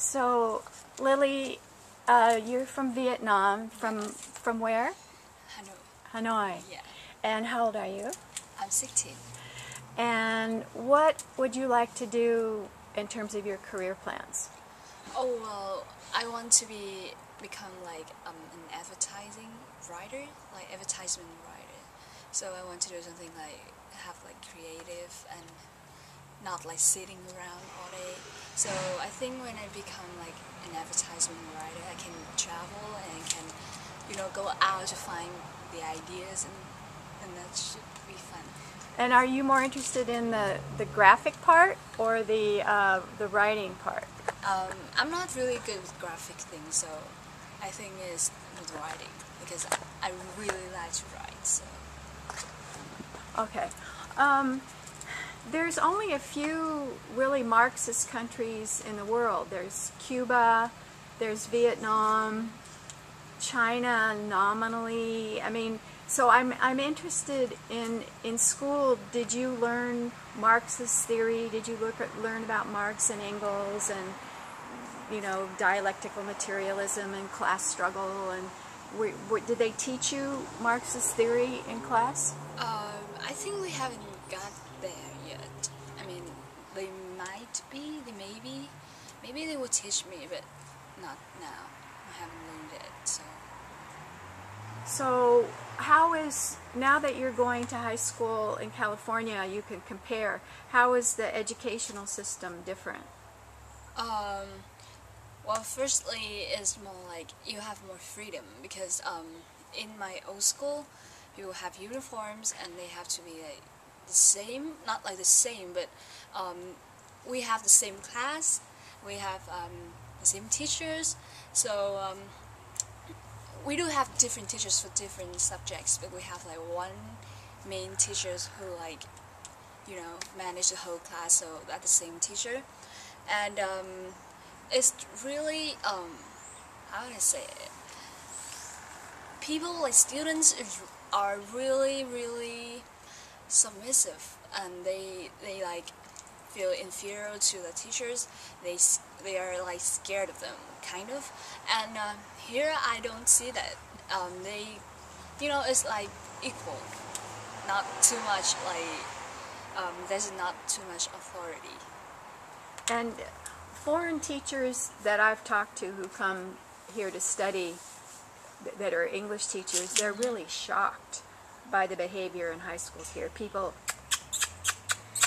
So, Lily, you're from Vietnam. From where? Hanoi. Hanoi. Yeah. And how old are you? I'm 16. And what would you like to do in terms of your career plans? Oh well, I want to become like an advertising writer, like advertisement writer. So I want to do something like have like creative and not like sitting around all day. So I think when I become like an advertisement writer, I can travel and can, go out to find the ideas, and that should be fun. And are you more interested in the graphic part or the writing part? I'm not really good with graphic things, so I think it's with writing because I really like to write. So. Okay. There's only a few really Marxist countries in the world. There's Cuba, there's Vietnam, China nominally. I mean, so I'm interested in school. Did you learn Marxist theory? Did you learn about Marx and Engels and dialectical materialism and class struggle? And did they teach you Marxist theory in class? I think we haven't got there yet. I mean, they might be, maybe they will teach me, but not now. I haven't learned it, so. So how is, now that you're going to high school in California, you can compare, how is the educational system different? Well, firstly, it's more like you have more freedom because in my old school, people have uniforms and they have to be like the same, not like the same, but we have the same class, we have the same teachers, so we do have different teachers for different subjects, but we have like one main teachers who manage the whole class, so that's the same teacher, and it's really how would I say it? People like students are really submissive, and they like feel inferior to the teachers. They are like scared of them, kind of. And here I don't see that. They, it's like equal, not too much like there's not too much authority. And foreign teachers that I've talked to who come here to study, that are English teachers, they're really shocked by the behavior in high schools here. People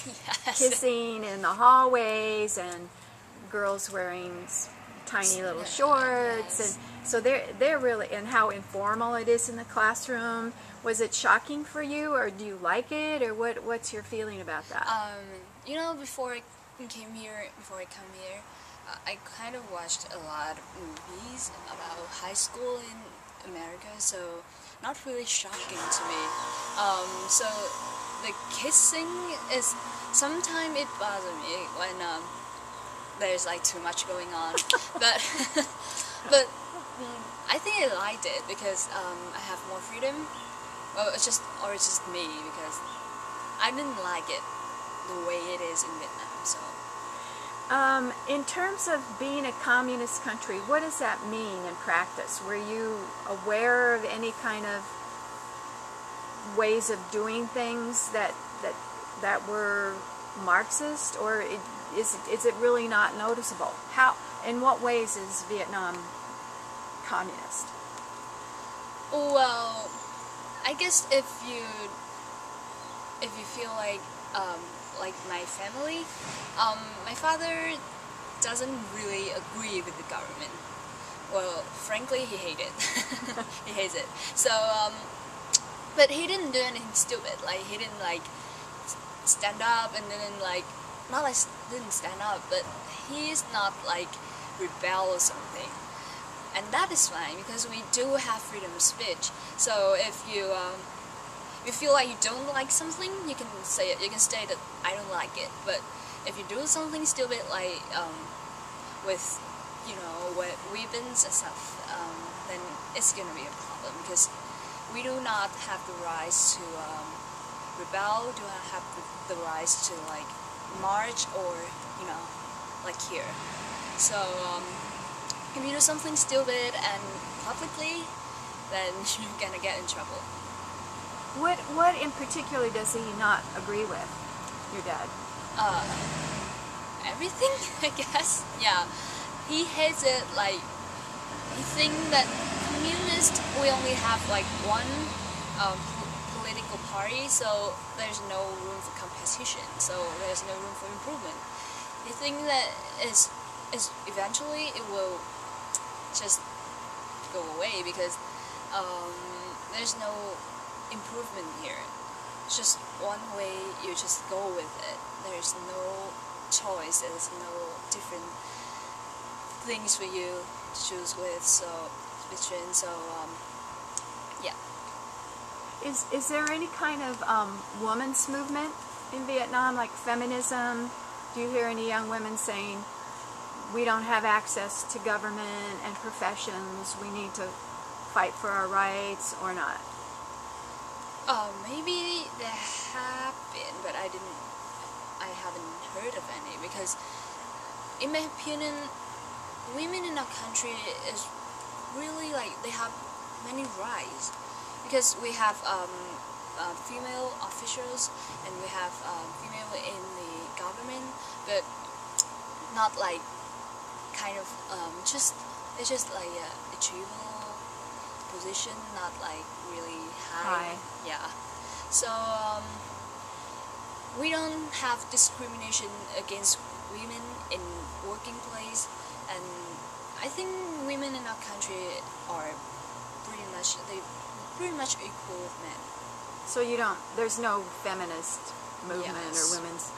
Yes. kissing in the hallways and girls wearing tiny little shorts, Yes. and so they're really, and how informal it is in the classroom. Was it shocking for you, or do you like it, or what's your feeling about that? Before I come here, I kind of watched a lot of movies about high school in America, so not really shocking to me. So the kissing is, sometimes it bothers me when there's like too much going on, but I think I liked it because I have more freedom. Well, it's just me, because I didn't like it the way it is in Vietnam. So. In terms of being a communist country, what does that mean in practice? Were you aware of any kind of ways of doing things that were Marxist, or is it really not noticeable? How, in what ways is Vietnam communist? Well, I guess if you feel like my family, my father doesn't really agree with the government. Well, frankly, he hates it. He hates it. So, but he didn't do anything stupid. Like, he didn't like stand up and then not like didn't stand up, but he's not like rebel or something. And that is fine because we do have freedom of speech. So if you feel like you don't like something, you can say it. You can say that I don't like it. But if you do something stupid, like with weapons and stuff, then it's gonna be a problem because we do not have the rights to rebel. Do not have the rights to like march or like here. So if you do something stupid and publicly, then you're gonna get in trouble. What in particular does he not agree with, your dad? Everything, I guess. Yeah, he hates it. Like, he thinks that communists, we only have like one political party, so there's no room for competition, so there's no room for improvement. He thinks that is eventually it will just go away because there's no improvement here. It's just one way, you just go with it. There's no choice, there's no different things for you to choose with, so between, so yeah. Is there any kind of women's movement in Vietnam, like feminism? Do you hear any young women saying, we don't have access to government and professions, we need to fight for our rights, or not? Maybe there have been, but I haven't heard of any, because in my opinion, women in our country is really like, they have many rights, because we have female officials and we have female in the government, but not like kind of it's just like a achievable position, not like really high. Yeah. So we don't have discrimination against women in working place, and I think women in our country are pretty much equal with men. So there's no feminist movement, yes, or women's.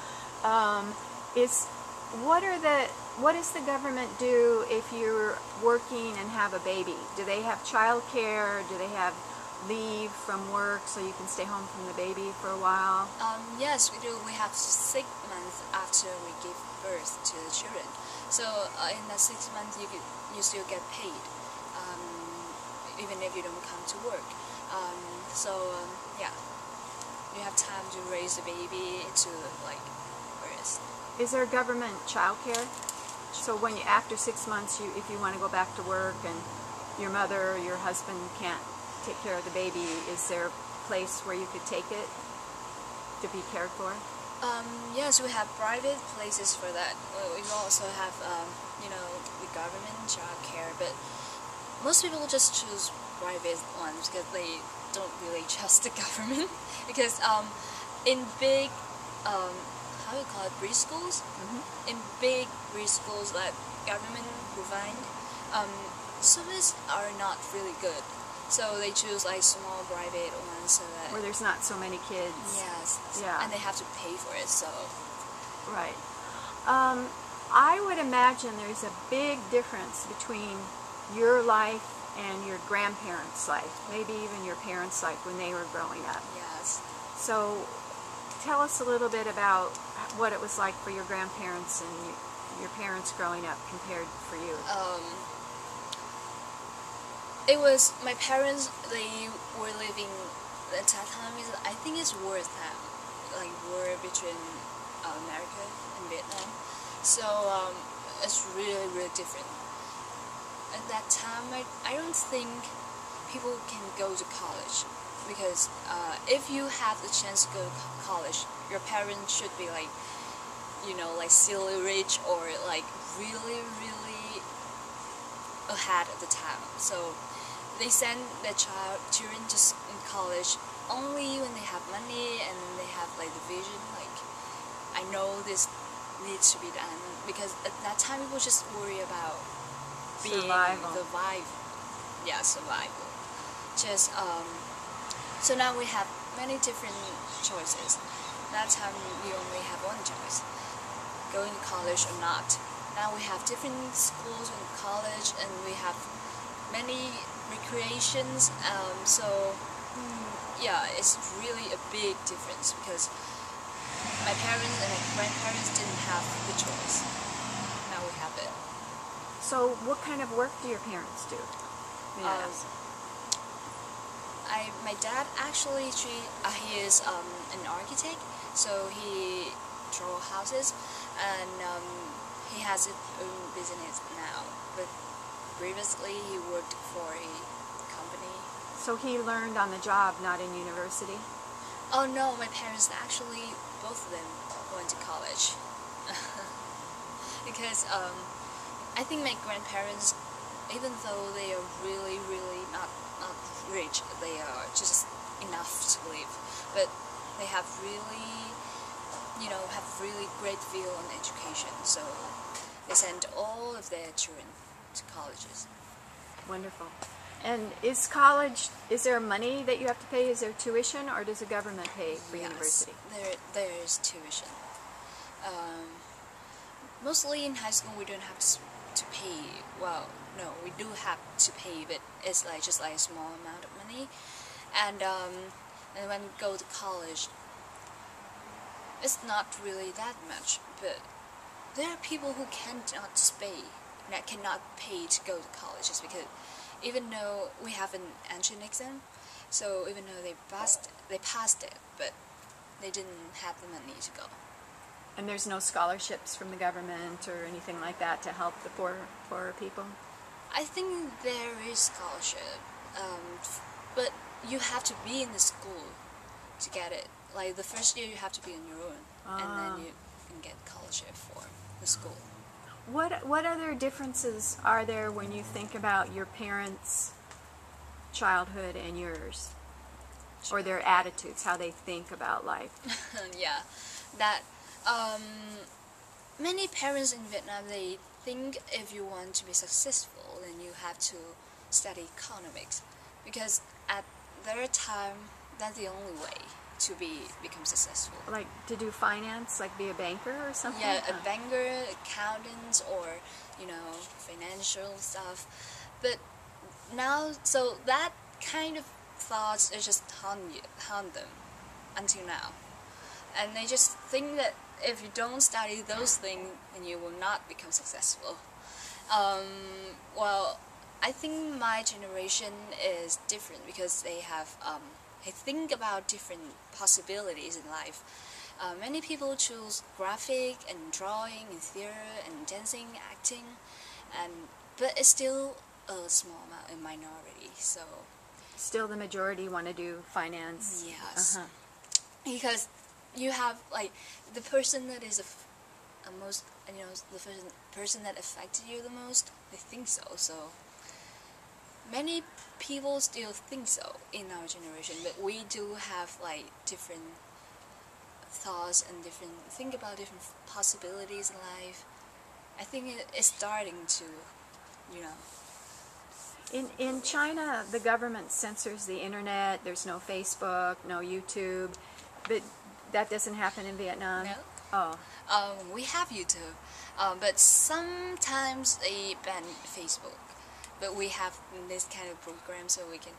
What does the government do if you're working and have a baby? Do they have child care? Do they have leave from work so you can stay home from the baby for a while? Yes, we do. We have 6 months after we give birth to the children. So in that 6 months, you still get paid, even if you don't come to work. Yeah, you have time to raise the baby to like birth. Is there government child care? So after 6 months, if you want to go back to work and your mother or your husband can't take care of the baby, is there a place where you could take it to be cared for? Yes, we have private places for that. We also have, the government child care, but most people just choose private ones because they don't really trust the government. Because in big, how do you call it, preschools? Mm-hmm. In big preschools that government provide, services are not really good. So they choose like small private ones so that where there's not so many kids. Yes. Yeah. And they have to pay for it. So. Right. I would imagine there's a big difference between your life and your grandparents' life, maybe even your parents' life when they were growing up. Yes. So tell us a little bit about what it was like for your grandparents and your parents growing up compared for you. It was, my parents, they were living at that time, I think it's war time, like war between America and Vietnam. So it's really, really different. At that time, I don't think people can go to college, because if you have the chance to go to college, your parents should be like, like silly rich or like really, really ahead of the time. So they send their children to college only when they have money and they have like the vision, like, I know this needs to be done, because at that time people just worry about being survival. Just so now we have many different choices. That time we only have one choice, going to college or not. Now we have different schools and college, and we have many recreations. Yeah, it's really a big difference, because my parents and my grandparents didn't have the choice. Now we have it. So what kind of work do your parents do? Yes. My dad actually, he is an architect, so he draws houses, and he has his own business now, but previously he worked for a company. So he learned on the job, not in university? Oh no, my parents actually, both of them went to college. Because I think my grandparents, even though they are really, really not rich, they are just enough to live. But they have really, have really great view on education. So they send all of their children to colleges. Wonderful. And is there money that you have to pay? Is there tuition, or does the government pay for university? There is tuition. Mostly in high school we don't have to pay. Well, no, we do have to pay, but it's just a small amount of money. And when we go to college, it's not really that much. But there are people who cannot pay to go to college, just because even though we have an entrance exam, so even though they passed it, but they didn't have the money to go. And there's no scholarships from the government or anything like that to help the poorer people? I think there is scholarship, but you have to be in the school to get it. Like the first year you have to be on your own, and then you can get scholarship for the school. What other differences are there when you think about your parents' childhood and yours? Or their attitudes, how they think about life? Yeah, that many parents in Vietnam, they think if you want to be successful, then you have to study economics, because at their time, that's the only way to become successful. Like to do finance, like be a banker or something? Yeah, a banker, accountant, or financial stuff. But now, so that kind of thoughts is just haunt them until now, and they just think that if you don't study those things, then you will not become successful. Well, I think my generation is different because they have I think about different possibilities in life. Many people choose graphic and drawing and theater and dancing, acting, but it's still a small amount, a minority. So still the majority want to do finance. Yes, because you have the person that is most, the person that affected you the most. They think so. So many people still think so in our generation, but we do have different thoughts and think about different possibilities in life. I think it's starting to, In China, the government censors the internet. There's no Facebook, no YouTube, but that doesn't happen in Vietnam. No. Oh. We have YouTube, but sometimes they ban Facebook. But we have this kind of program, so we can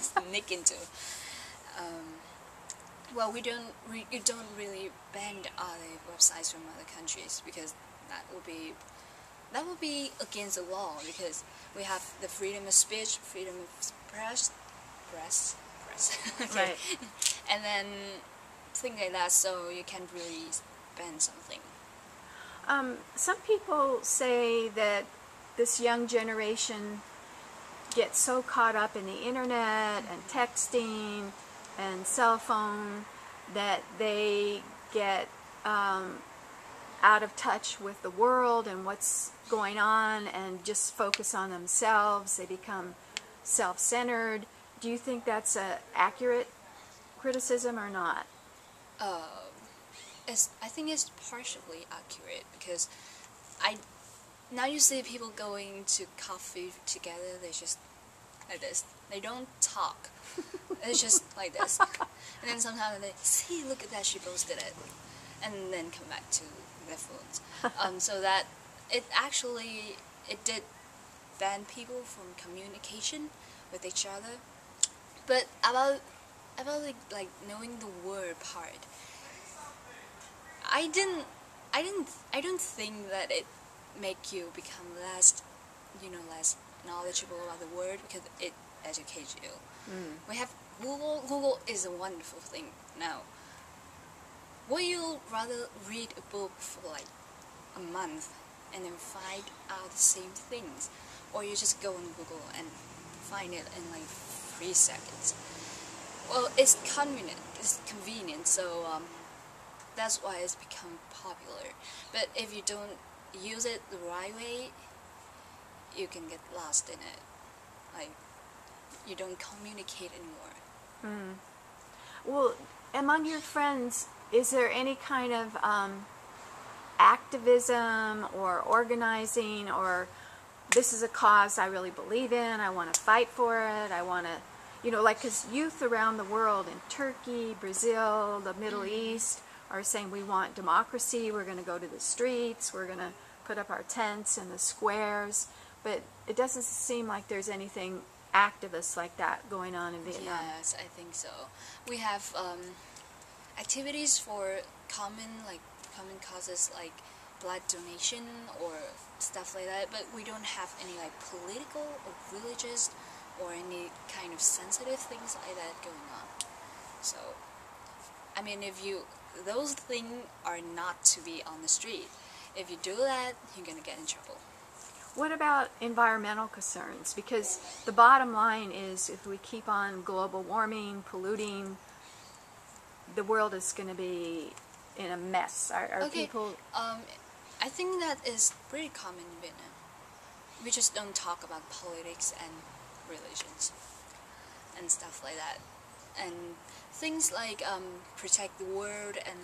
sneak into. Well, you don't really ban other websites from other countries, because that would be against the law, because we have the freedom of speech, freedom of press. Okay. Right. And then things like that, so you can't really ban something. Some people say that this young generation gets so caught up in the internet and texting and cell phone that they get out of touch with the world and what's going on, and just focus on themselves. They become self-centered. Do you think that's an accurate criticism or not? I think it's partially accurate, because now you see people going to coffee together, they just like this. They don't talk. It's just like this. And then sometimes they see, look at that, she posted it, and then come back to their phones. So that it did ban people from communication with each other. But about knowing the word part, I don't think that it make you become less knowledgeable about the word, because it educates you. We have Google. Google is a wonderful thing now. Would you rather read a book for a month and then find out the same things, or you just go on Google and find it in like 3 seconds. Well, it's convenient, so that's why it's become popular. But if you don't use it the right way, you can get lost in it. Like, you don't communicate anymore. Well, among your friends, is there any kind of activism or organizing, or this is a cause I really believe in, I want to fight for it, I want to, you know, like, because youth around the world in Turkey, Brazil, the Middle East are saying we want democracy, we're going to go to the streets, we're going to put up our tents in the squares, but it doesn't seem like there's anything activist like that going on in Vietnam. Yes, I think so. We have activities for common causes like blood donation or stuff like that, but we don't have any like political or religious or any kind of sensitive things like that going on. So, I mean, those things are not to be on the street. If you do that, you're gonna get in trouble. What about environmental concerns? Because the bottom line is, if we keep on global warming, polluting, the world is going to be in a mess. Are Okay, people... I think that is pretty common in Vietnam. We just don't talk about politics and religions and stuff like that. And things like protect the world and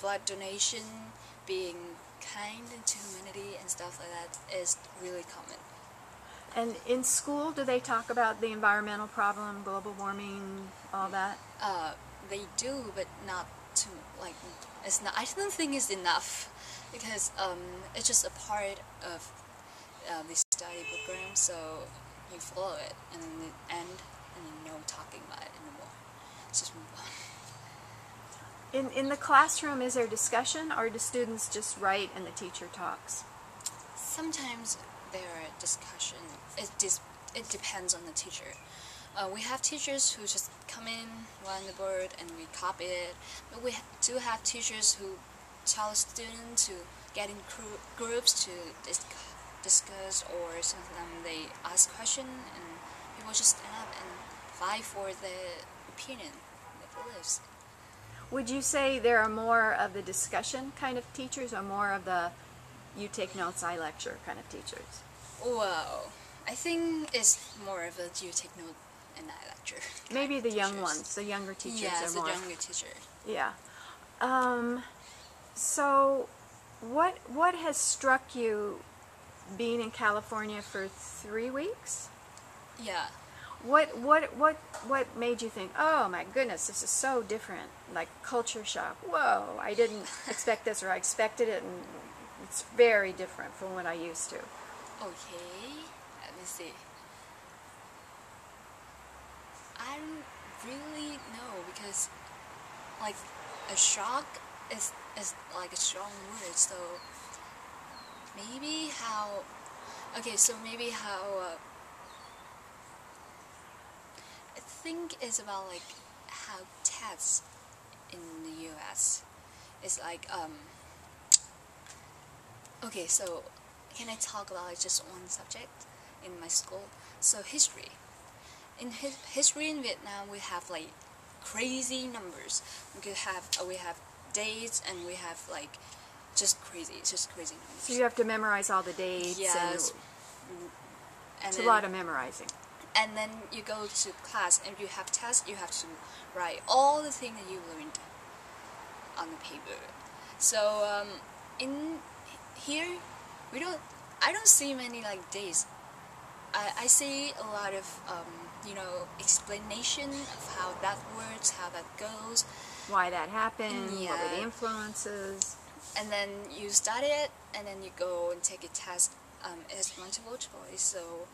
blood donation, being kind to humanity and stuff like that is really common. And in school, do they talk about the environmental problem, global warming, all that? They do, but not too, like, it's not, I don't think it's enough, because it's just a part of the study program, so you follow it, and then it end, and you know talking about it anymore. Just move on. In the classroom, is there discussion, or do students just write and the teacher talks? Sometimes there are discussion. It depends on the teacher. We have teachers who just come in, run the board, and we copy it. But we do have teachers who tell students to get in groups to discuss, or sometimes they ask questions, and people just stand up and fight for the opinion, the beliefs. Would you say there are more of the discussion kind of teachers, or more of the you take notes, I lecture kind of teachers? Well, I think it's more of a you take note and I lecture. Maybe the young ones, the younger teachers are more. Yes, the younger teacher. Yeah. So, what has struck you being in California for 3 weeks? Yeah. What made you think, oh my goodness, this is so different, like culture shock? Whoa, I didn't expect this, or I expected it, and it's very different from what I used to. Okay, let me see. I don't really know, because like a shock is like a strong word, so maybe how I think it's about like how tests in the US is like okay, so can I talk about like just one subject in my school? So history. In history in Vietnam, we have like crazy numbers. We have dates, and we have like just crazy numbers. So you have to memorize all the dates. Yes. And it's a lot of memorizing. And then you go to class, and if you have tests, you have to write all the things that you learned on the paper. So in here, I don't see many like days. I see a lot of explanation of how that works, how that goes, why that happened, Yeah. what were the influences. and then you study it, and then you go and take a test. It's multiple choice, so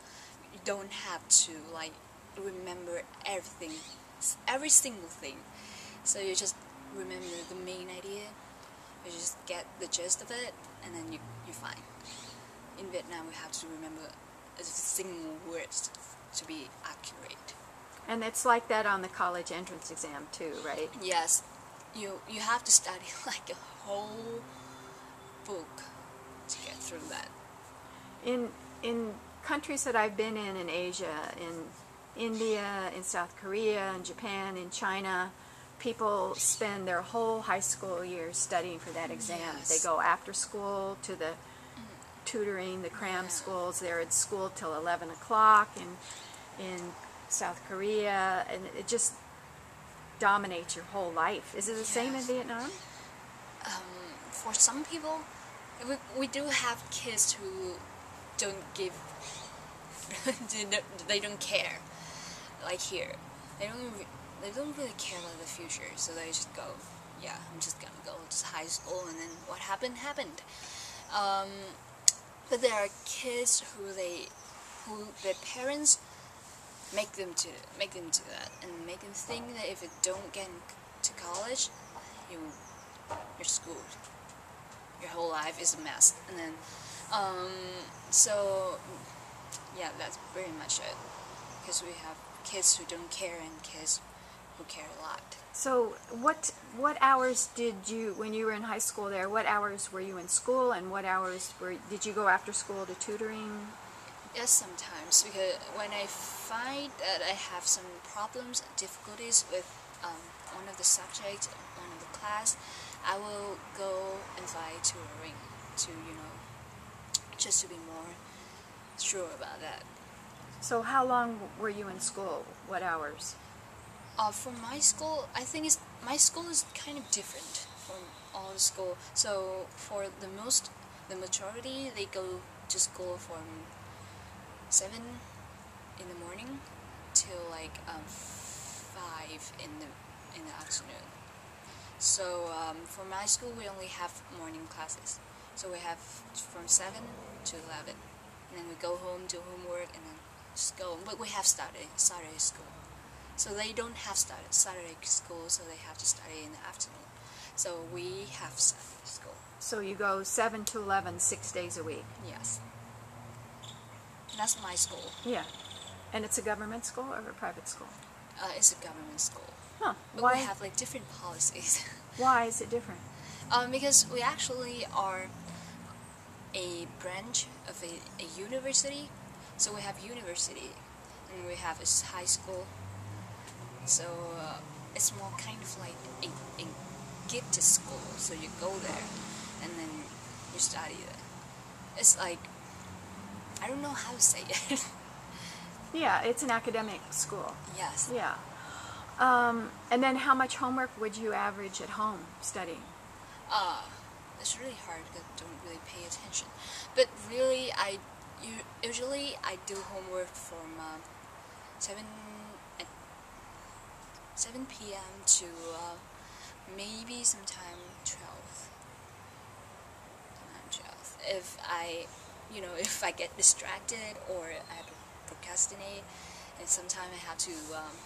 you don't have to like remember everything, every single thing. So you just remember the main idea. You just get the gist of it, and then you're fine. In Vietnam, we have to remember a single words to be accurate. And it's like that on the college entrance exam too, right? Yes, you have to study like a whole book in countries that I've been in Asia, in India, in South Korea, in Japan, in China, people spend their whole high school years studying for that exam. Yes. They go after school to the tutoring, the cram schools. They're at school till 11 o'clock in South Korea, and it just dominates your whole life. Is it the same in Vietnam? For some people, we do have kids who don't give, they don't care, like here. They don't really care about the future, so they just go, yeah, I'm just gonna go to high school, and then what happened. But there are kids who their parents make them do that, and make them think that if you don't get to college, you're screwed. Your whole life is a mess, and then so yeah, that's very much it. Because we have kids who don't care and kids who care a lot. So what hours did you, when you were in high school there, what hours were you in school, and what hours did you go after school to tutoring? Yes, sometimes, because when I find that I have some problems, difficulties with one of the subjects, one of the class, I will go and find tutoring to, just to be more sure about that. So how long were you in school? What hours? For my school, I think my school is kind of different from all the school. So for the majority, they go to school from 7 in the morning till like 5 in the afternoon. So for my school, we only have morning classes. So we have from 7 to 11, and then we go home, do homework, and then just go. But we have Saturday school. So they don't have Saturday school, so they have to study in the afternoon. So we have Saturday school. So you go 7 to 11, 6 days a week? Yes. That's my school. Yeah. And it's a government school or a private school? It's a government school. Huh. But Why? we have like different policies. Why is it different? Because we actually are a branch of a university. So we have university, and we have a high school. So it's more kind of like a gifted school. So you go there, and then you study there. It's like, I don't know how to say it. Yeah, it's an academic school. Yes. Yeah. And then how much homework would you average at home studying? It's really hard because I don't really pay attention. But really, usually I do homework from 7 p.m. to maybe sometime 12. If I get distracted or I have to procrastinate, and sometimes I have to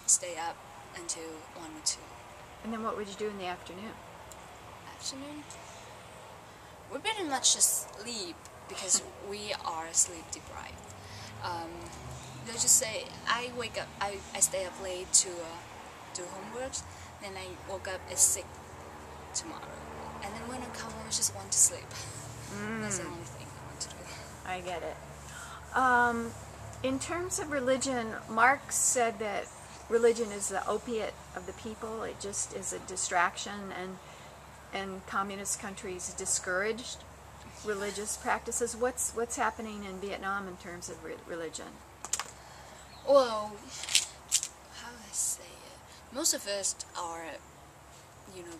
stay up until 1 or 2. And then what would you do in the afternoon? Afternoon? We pretty much just sleep because we are sleep deprived. Let's just say I wake up, I stay up late to do homework, then I woke up at 6 tomorrow. And then when I come home, I just want to sleep. That's the only thing I want to do. I get it. In terms of religion, Marx said that religion is the opiate of the people. It just is a distraction, and communist countries discouraged religious practices. What's happening in Vietnam in terms of religion? Well, how do I say it? Most of us are,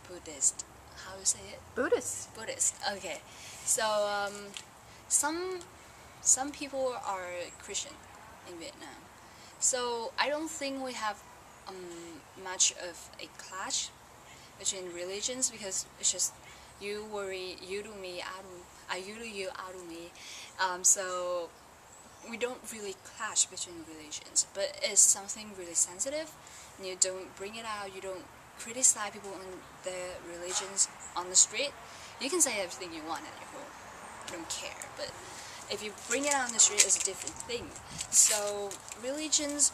Buddhist. How do you say it? Buddhist. Buddhist. Okay. So some people are Christian in Vietnam. So I don't think we have much of a clash between religions, because it's just you worry, you do me, you do you, I do me. So we don't really clash between religions, but it's something really sensitive, and you don't bring it out, you don't criticize people on their religions on the street. You can say everything you want at your home, you don't care, but if you bring it out on the street, it's a different thing. So religions,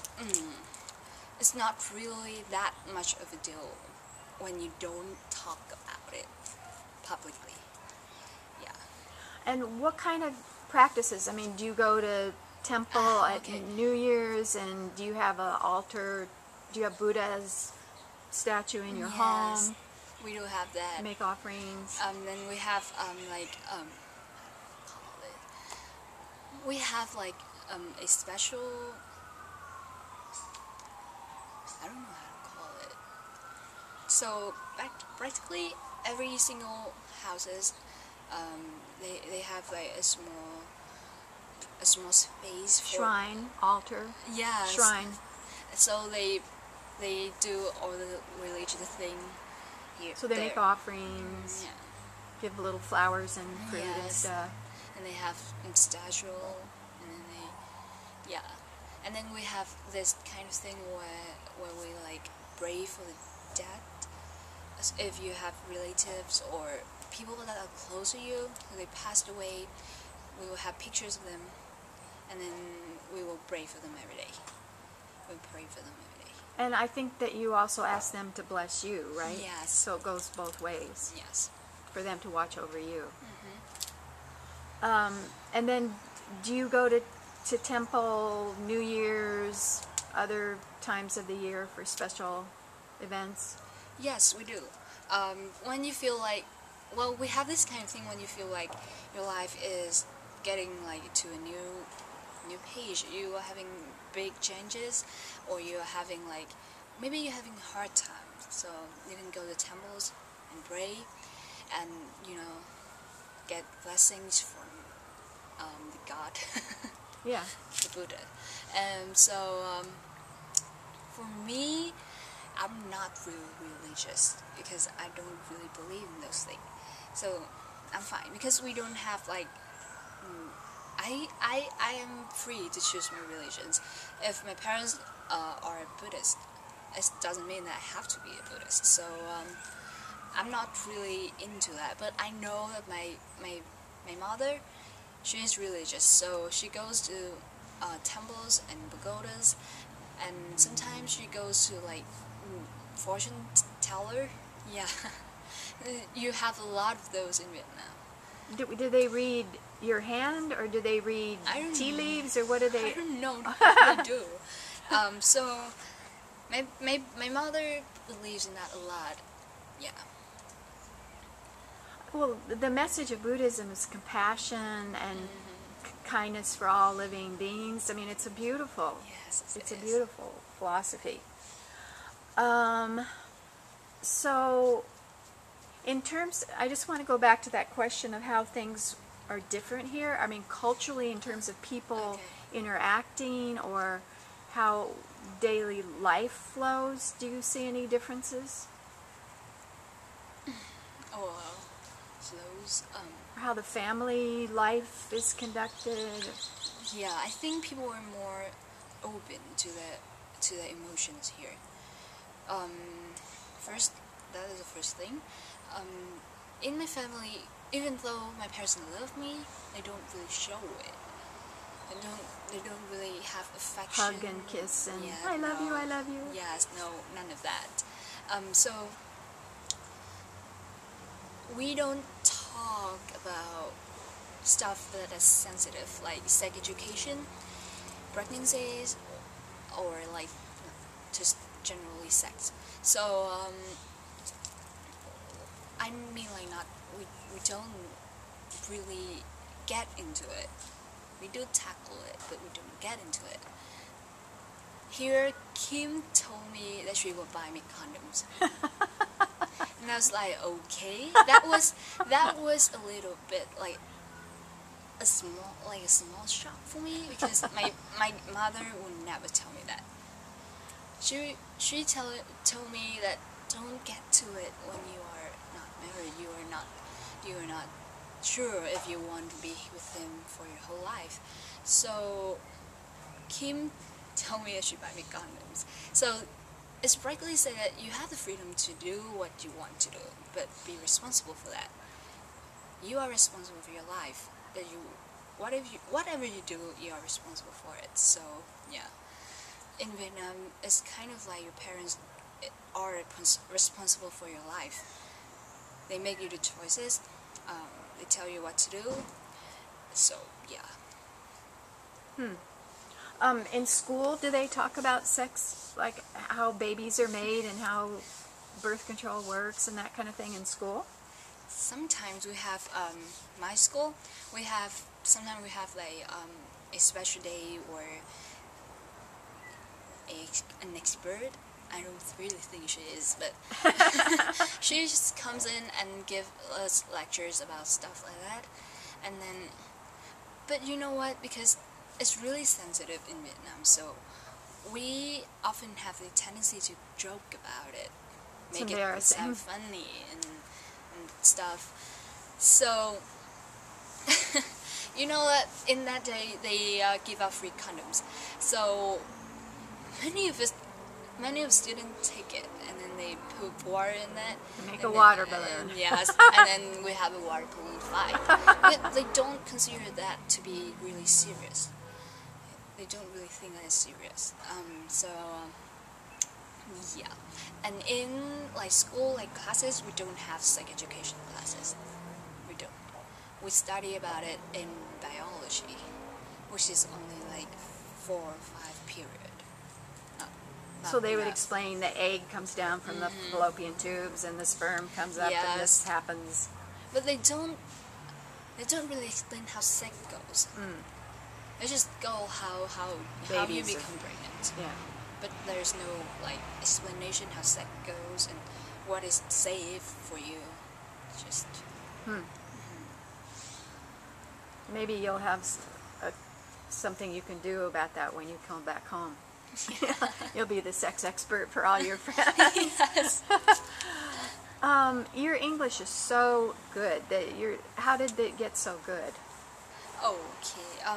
it's not really that much of a deal when you don't talk about it publicly. Yeah. And what kind of practices? I mean, do you go to temple at Okay. New Year's, and do you have an altar? Do you have Buddha's statue in your Yes, home? we do have that. Make offerings? Then we have we have like a special, I don't know how to call it. So practically every single houses, they have like a small space for Shrine, altar, yes. shrine. So they do all the religious thing here. So they there. make offerings, Yeah. give little flowers and fruit and Yes. stuff. And they have statue, and then and then we have this kind of thing where we like pray for the dead. As if you have relatives or people that are close to you, they passed away, we will have pictures of them, and then we will pray for them every day. We pray for them every day. And I think that you also ask them to bless you, right? Yes. So it goes both ways, Yes. for them to watch over you. Mm-hmm. And then, do you go to temple New Year's, other times of the year for special events? Yes, we do. When you feel like, well, we have this kind of thing when you feel like your life is getting like to a new page. You are having big changes, or you are having like, maybe you're having a hard time. So you can go to temples and pray, and get blessings from the God, Yeah. the Buddha. So for me, I'm not really religious because I don't really believe in those things. So I'm fine because we don't have like. I am free to choose my religions. If my parents are Buddhist, it doesn't mean that I have to be a Buddhist. So I'm not really into that. But I know that my mother, she is religious, so she goes to temples and pagodas, and sometimes she goes to like fortune teller. Yeah, you have a lot of those in Vietnam. Do they read your hand, or do they read tea leaves, or what do they? I don't know what they do. So my mother believes in that a lot. Yeah. Well, the message of Buddhism is compassion and kindness for all living beings. I mean, it's a beautiful, Yes, it's a beautiful philosophy. So, in terms, I just want to go back to that question of how things are different here. I mean, culturally, in terms of people interacting, or how daily life flows. Do you see any differences? Oh, well, flows. Or how the family life is conducted? Yeah, I think people are more open to the emotions here. First, that is the first thing. In my family, even though my parents love me, they don't really show it. They don't really have affection. Hug and kiss and yeah, I love no. you, I love you. Yes, no, none of that. So we don't talk about stuff that is sensitive, like sex education, pregnancies, or like just generally sex. So I mean, like, not we don't really get into it. We do tackle it, but we don't get into it. Here, Kim told me that she will buy me condoms, and I was like, okay. That was a little bit like a small shock for me, because my mother would never tell me that. She told me that don't get to it when you are not married. You are not sure if you want to be with him for your whole life. So Kim told me I should buy me condoms. So it's rightly said that you have the freedom to do what you want to do, but be responsible for that. You are responsible for your life. That whatever you do, you are responsible for it. So yeah, in Vietnam, it's kind of like your parents are responsible for your life. They make you the choices. They tell you what to do. So yeah. In school, do they talk about sex, like how babies are made and how birth control works and that kind of thing in school? Sometimes we have my school. Sometimes we have like a special day or an expert. I don't really think she is, but she just comes in and give us lectures about stuff like that. And then, but you know what? Because it's really sensitive in Vietnam, so we often have the tendency to joke about it, It's make it embarrassing. sound funny and stuff. So, you know what? In that day, they give out free condoms. So many of students take it, and then they put water in it. Make a water balloon. Yes, and then we have a water balloon fight. But they don't consider that to be really serious. They don't really think that it's serious. Yeah. And in like school, like classes, we don't have sex education classes. We don't. We study about it in biology, which is only like 4 or 5 period. So they would explain the egg comes down from the fallopian tubes and the sperm comes up and this happens. But they don't really explain how sex goes. They just go how you become pregnant. Yeah. But there's no like explanation how sex goes and what is safe for you. Just Maybe you'll have something you can do about that when you come back home. You'll be the sex expert for all your friends. Yes. Your English is so good. How did it get so good? Okay.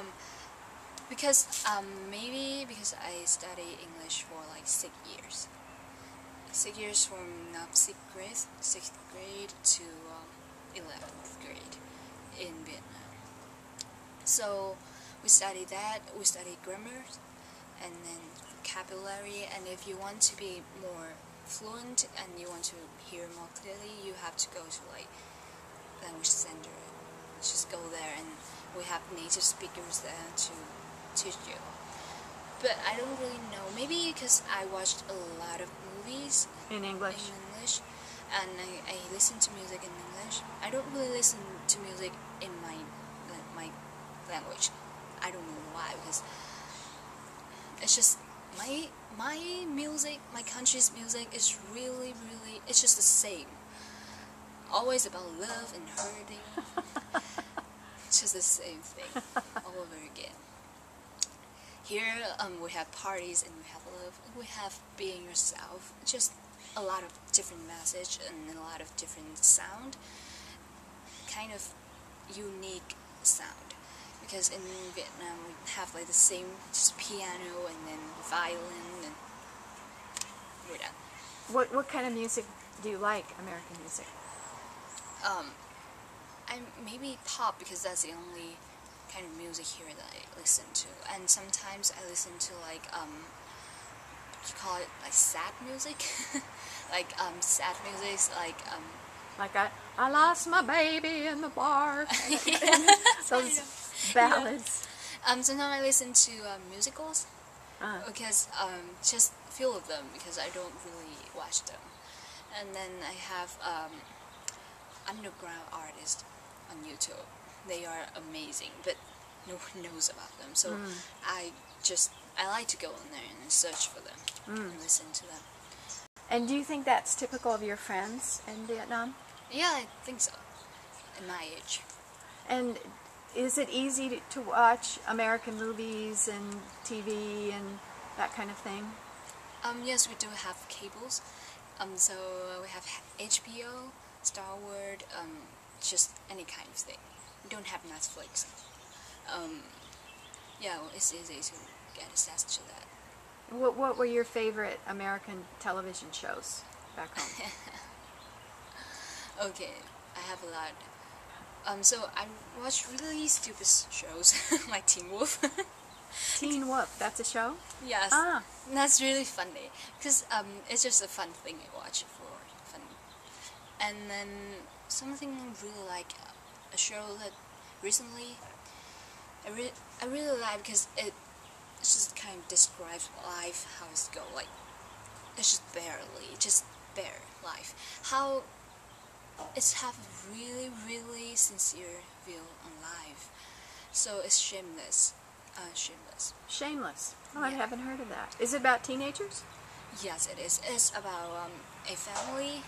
Maybe because I study English for like 6 years. 6 years from 6th grade to 11th grade in Vietnam. So we study that. We study grammar and then vocabulary. And if you want to be more fluent and you want to hear more clearly, you have to go to like language center. Just go there, and we have native speakers there to teach you. But I don't really know. Maybe because I watched a lot of movies In English? And I listen to music in English. I don't really listen to music in my language. I don't know why, because it's just my music, my country's music is really, it's just the same. Always about love and hurting. It's just the same thing all over again. Here we have parties and we have love. We have being yourself. Just a lot of different message and a lot of different sound. Kind of unique sound. Because in Vietnam we have like the same just piano and then violin and we're done. What kind of music do you like? American music? I'm maybe pop because that's the only kind of music here that I listen to. And sometimes I listen to like you call it like sad music, like sad music like I lost my baby in the bar. Those ballads. Sometimes I listen to musicals because just a few of them because I don't really watch them. And then I have underground artists on YouTube. They are amazing, but no one knows about them. So I like to go in there and search for them and listen to them. And do you think that's typical of your friends in Vietnam? Yeah, I think so. At my age. And is it easy to watch American movies and TV and that kind of thing? Yes, we do have cables. So we have HBO, Star Wars, just any kind of thing. We don't have Netflix. Yeah, well, it's easy to get access to that. What were your favorite American television shows back home? Okay, I have a lot. So I watch really stupid shows like Teen Wolf. Teen Wolf, that's a show? Yes. Ah. That's really funny because it's just a fun thing I watch for fun. And then something really like a show that recently I really like because it just kind of describes life, how it's go. Like it's just bare life. How it's have a really sincere view on life. So it's shameless. Shameless. Shameless. Oh, I Yeah. haven't heard of that. Is it about teenagers? Yes, it is. It's about a family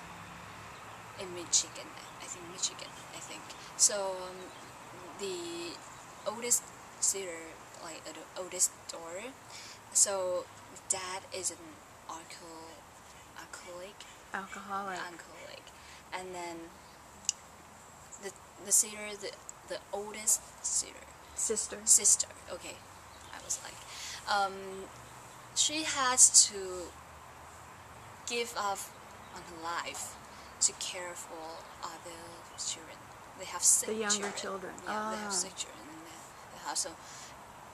in Michigan. I think Michigan. I think so. The oldest sister, like the oldest daughter. So dad is an alcoholic, Alcoholic. and then the sister, the oldest Sister. sister. Okay, I was like, she has to give up on her life to care for other children. They have sick The younger children. Yeah, they have Ah. sick children in the house. So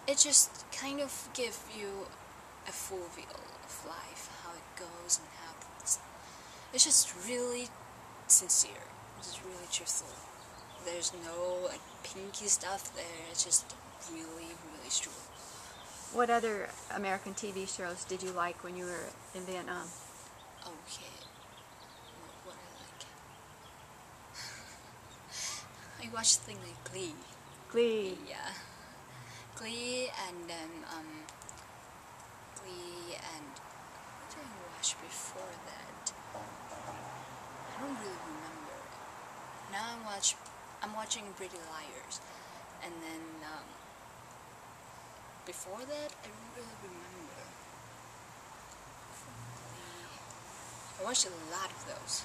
it just kind of gives you a full view of life, how it goes and how it's just really sincere. It's just really truthful. There's no like pinky stuff there. It's just really true. What other American TV shows did you like when you were in Vietnam? Okay. What I like. I watched things like Glee. Glee. Yeah. Glee and then Glee and what did I watch before that? I don't really remember. Now I'm watching Pretty Liars, and then before that I don't really remember. I watched a lot of those.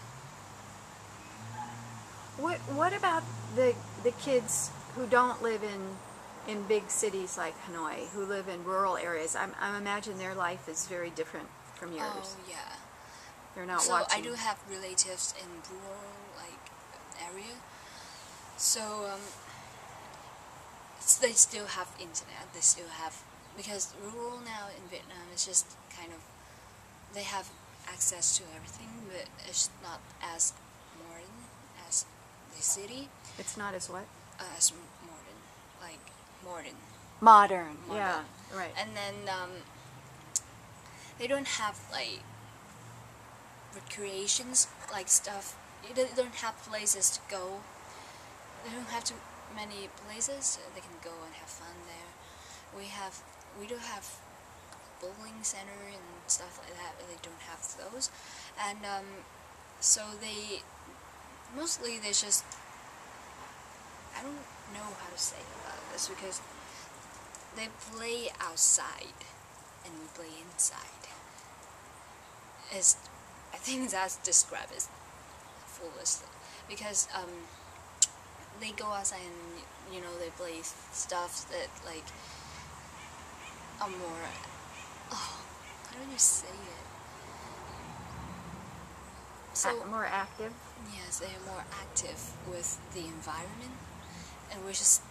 What about the kids who don't live in big cities like Hanoi, who live in rural areas? I imagine their life is very different from yours. Oh yeah. They're not So watching. I do have relatives in rural like area. So they still have internet. They still have, because rural now in Vietnam is just kind of, they have access to everything, but it's not as modern as the city. It's not as what? As modern, like modern. Modern. Modern. Yeah, right. And then they don't have like recreations, like stuff. They don't have places to go. They don't have too many places they can go and have fun there. We do have bowling center and stuff like that, but they don't have those. And so they just, I don't know how to say about this, because they play outside and we play inside. I think that's described as foolishly, because they go outside and they play stuff that like are more, how do you say it? So More active. yes, they are more active with the environment, and we just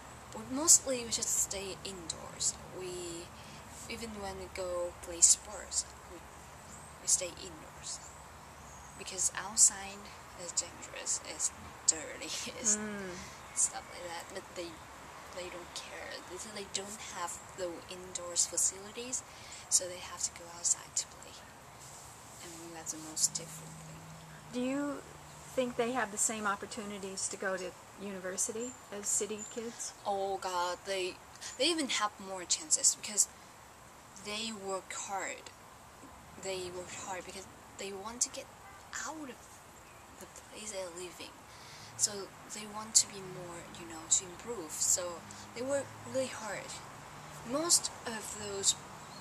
stay indoors. Even when we go play sports, we stay indoors, because outside is dangerous, it's dirty, it's stuff like that. But they don't care. They don't have the indoors facilities, so they have to go outside to play. And that's the most different thing. Do you think they have the same opportunities to go to university as city kids? Oh God, they even have more chances, because they work hard. They work hard because they want to get out of the place they're living. So they want to be more, to improve. So they work really hard. Most of those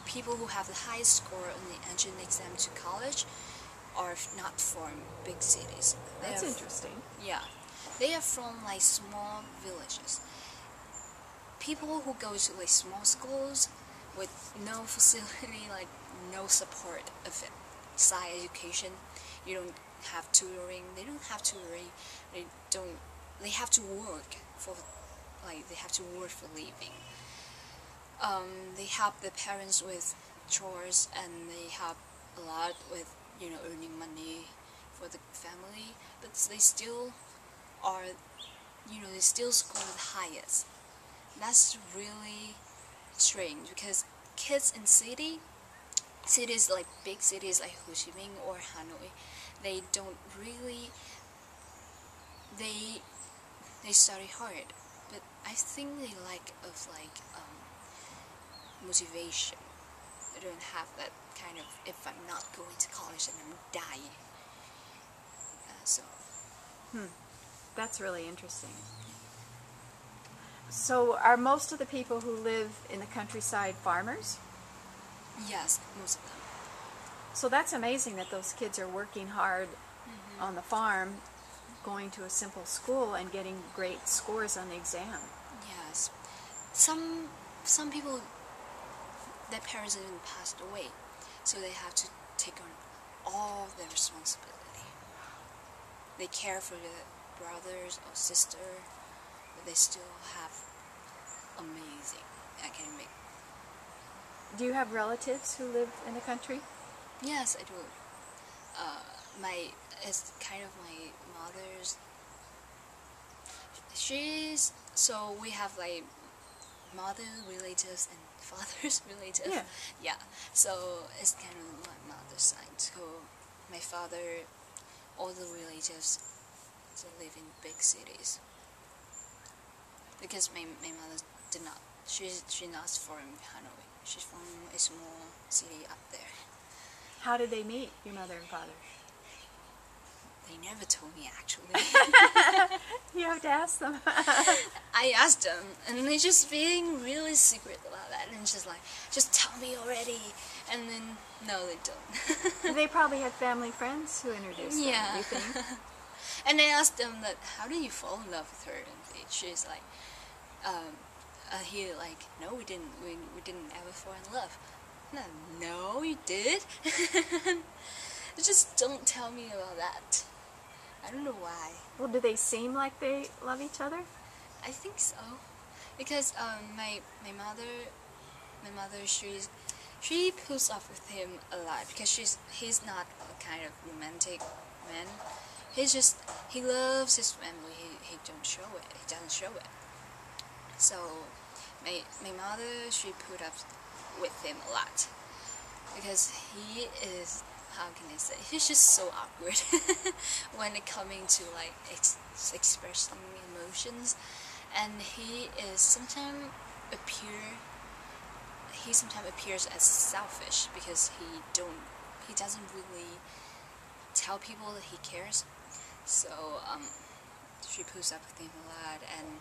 people who have the highest score on the entrance exam to college are not from big cities. That's interesting. Yeah. They are from like small villages. People who go to like small schools with no facility, like no support of side education, you don't have tutoring. They don't have tutoring. They have to work for living. They help their parents with chores, and they help a lot with earning money for the family. But they still are, they still score the highest. that's really strange because kids in cities like big cities like Ho Chi Minh or Hanoi, they don't really they they study hard, but I think they lack of motivation. They don't have that kind of, if I'm not going to college then I'm dying. So That's really interesting. So are most of the people who live in the countryside farmers? yes, most of them. So that's amazing that those kids are working hard on the farm, going to a simple school and getting great scores on the exam. Yes, some people, their parents even passed away, so they have to take on all the responsibility. They care for the brothers or sister, but they still have amazing academic. Do you have relatives who live in the country? Yes, I do. It's kind of my mother's. So we have like mother relatives and father's relatives. Yeah. Yeah. So it's kind of my mother's side. So my father, all the relatives, they live in big cities. Because my mother did not. She's not from Hanoi. She's from a small city up there. How did they meet, your mother and father? They never told me actually. You have to ask them. I asked them, and they just being really secret about that, and just tell me already. And then no, they don't. They probably had family friends who introduced them, Yeah. you think? And I asked them that, how did you fall in love with her? And she's like, he like, no, we didn't ever fall in love. No, you did. Just don't tell me about that. I don't know why. Well, do they seem like they love each other? I think so, because my mother she puts up with him a lot because he's not a kind of romantic man. He loves his family. He don't show it. He doesn't show it. So my mother, she put up with him a lot because he is, how can I say, he's just so awkward when it coming to like expressing emotions, and he sometimes appears as selfish because he doesn't really tell people that he cares. So she puts up with him a lot, and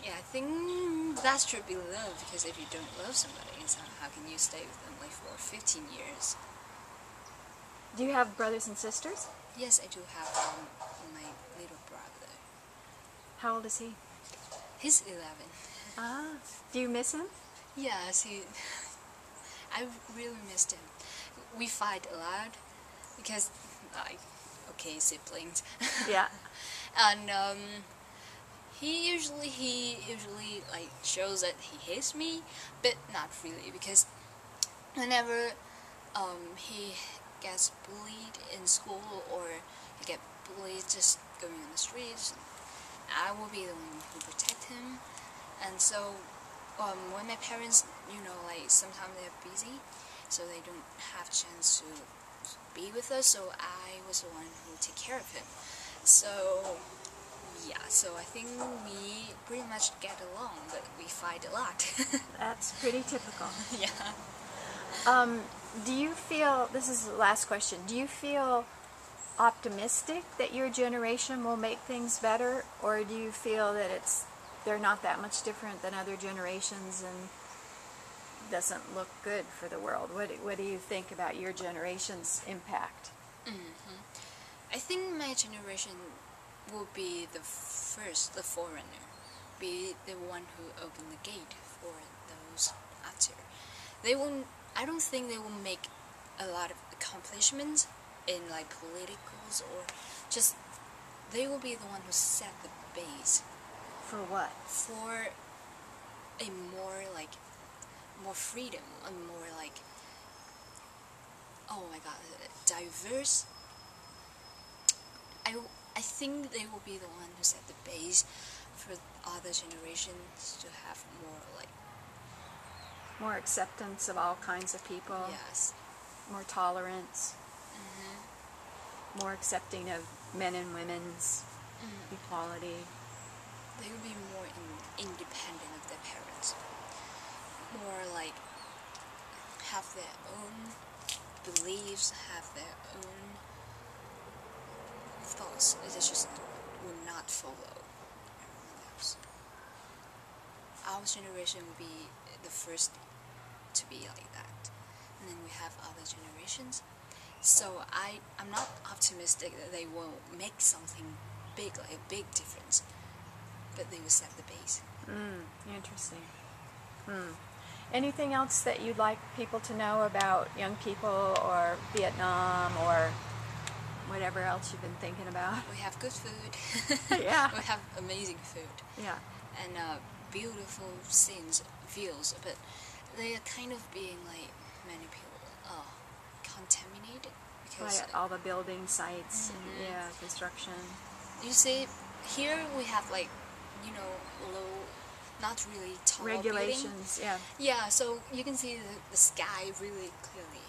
yeah, I think that should be love, because if you don't love somebody, so how can you stay with them like for 15 years? Do you have brothers and sisters? Yes, I do have my little brother. How old is he? He's 11. Ah, do you miss him? Yes, I really missed him. We fight a lot because, like, okay, siblings. Yeah. And he usually like shows that he hates me, but not really, because whenever he gets bullied in school or he get bullied just going on the streets, I will be the one who protect him. And so when my parents, like sometimes they're busy, so they don't have chance to be with us, so I was the one who take care of him. So yeah, so I think we pretty much get along, but we fight a lot. That's pretty typical. Yeah. Do you feel, this is the last question, do you feel optimistic that your generation will make things better, or do you feel that they're not that much different than other generations and doesn't look good for the world? What do you think about your generation's impact? I think my generation will be the forerunner, be the one who opened the gate for those after. I don't think they will make a lot of accomplishments in like politicals, or just they will be the one who set the base. For what? For a more freedom, and more like, oh my god, diverse. I think they will be the one who set the base for other generations to have more like more acceptance of all kinds of people, yes, more tolerance, more accepting of men and women's equality. they will be more independent of their parents, more like have their own beliefs, have their own thoughts. They just will not follow everyone else. Our generation will be the first to be like that, and then we have other generations. So I'm not optimistic that they will make something big, like a big difference, but they will set the base. Interesting. Anything else that you'd like people to know about young people or Vietnam or whatever else you've been thinking about? We have good food. Yeah. We have amazing food. Yeah. And beautiful scenes, views, but they are kind of being like contaminated because By all the building sites and construction. you see, here we have like low, not really tall Regulations, building. Yeah, so you can see the sky really clearly,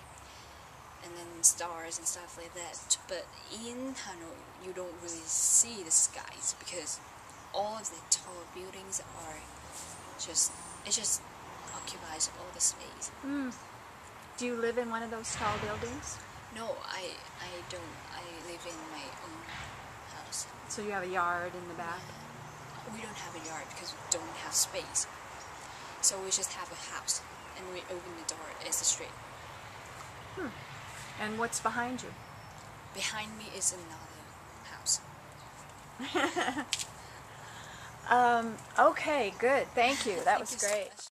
and then stars and stuff like that. But in Hanoi, you don't really see the skies because all of the tall buildings are it just occupies all the space. Do you live in one of those tall buildings? No, I don't. I live in my own house. So you have a yard in the back? We don't have a yard because we don't have space. So we just have a house, and we open the door as a street. And what's behind you? Behind me is another house. Okay, good. Thank you. That was Thank you so great. much.